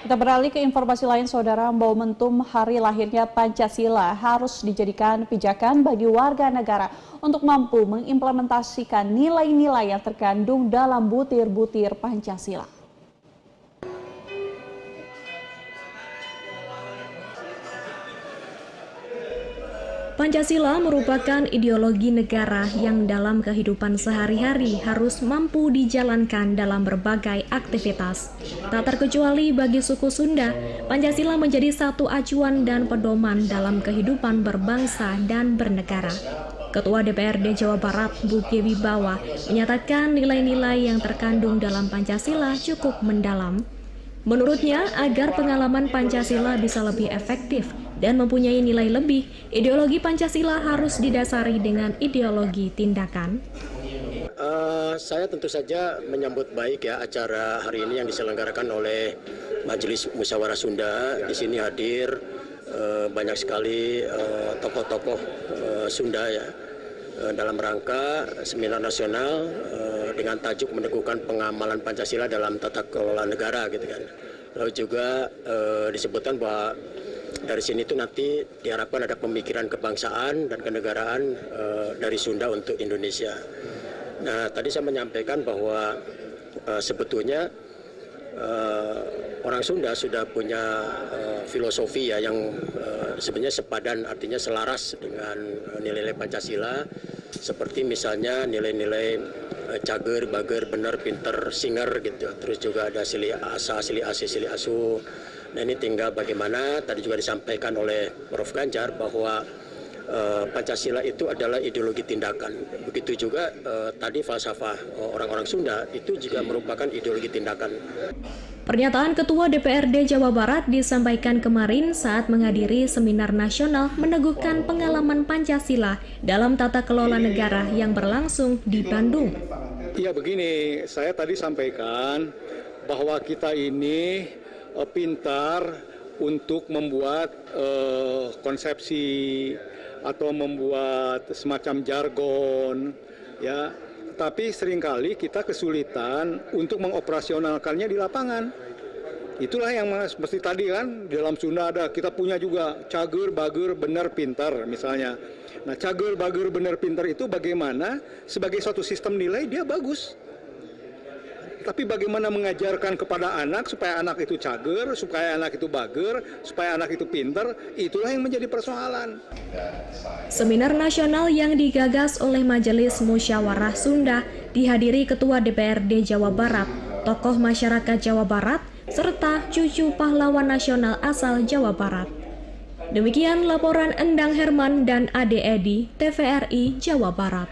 Kita beralih ke informasi lain, Saudara. Momentum hari lahirnya Pancasila harus dijadikan pijakan bagi warga negara untuk mampu mengimplementasikan nilai-nilai yang terkandung dalam butir-butir Pancasila. Pancasila merupakan ideologi negara yang dalam kehidupan sehari-hari harus mampu dijalankan dalam berbagai aktivitas. Tak terkecuali bagi suku Sunda, Pancasila menjadi satu acuan dan pedoman dalam kehidupan berbangsa dan bernegara. Ketua DPRD Jawa Barat, Buki Wibawa, menyatakan nilai-nilai yang terkandung dalam Pancasila cukup mendalam. Menurutnya, agar pengalaman Pancasila bisa lebih efektif dan mempunyai nilai lebih, ideologi Pancasila harus didasari dengan ideologi tindakan. Saya tentu saja menyambut baik ya acara hari ini yang diselenggarakan oleh Majelis Musyawarah Sunda. Di sini hadir banyak sekali tokoh-tokoh Sunda ya dalam rangka seminar nasional dengan tajuk meneguhkan pengamalan Pancasila dalam tata kelola negara gitu kan. Lalu juga disebutkan bahwa dari sini itu nanti diharapkan ada pemikiran kebangsaan dan kenegaraan dari Sunda untuk Indonesia. Nah, tadi saya menyampaikan bahwa sebetulnya orang Sunda sudah punya filosofi ya yang sebenarnya sepadan, artinya selaras dengan nilai-nilai Pancasila, seperti misalnya nilai-nilai cager, bager, bener, pinter, singer gitu. Terus juga ada sili asa, sili asi, sili asu. Nah, ini tinggal bagaimana tadi juga disampaikan oleh Prof. Ganjar bahwa Pancasila itu adalah ideologi tindakan. Begitu juga tadi falsafah orang-orang Sunda itu juga merupakan ideologi tindakan. Pernyataan Ketua DPRD Jawa Barat disampaikan kemarin saat menghadiri seminar nasional meneguhkan pengalaman Pancasila dalam tata kelola negara yang berlangsung di Bandung. Ya begini, saya tadi sampaikan bahwa kita ini pintar untuk membuat konsepsi atau membuat semacam jargon, ya. Tapi seringkali kita kesulitan untuk mengoperasionalkannya di lapangan. Itulah yang mesti tadi kan, di dalam Sunda ada, kita punya juga cager, bager, benar, pintar misalnya. Nah, cager, bager, benar, pintar itu bagaimana sebagai suatu sistem nilai dia bagus. Tapi bagaimana mengajarkan kepada anak supaya anak itu cager, supaya anak itu bager, supaya anak itu pinter, itulah yang menjadi persoalan. Seminar nasional yang digagas oleh Majelis Musyawarah Sunda dihadiri Ketua DPRD Jawa Barat, tokoh masyarakat Jawa Barat, serta cucu pahlawan nasional asal Jawa Barat. Demikian laporan Endang Herman dan Ade Edi, TVRI Jawa Barat.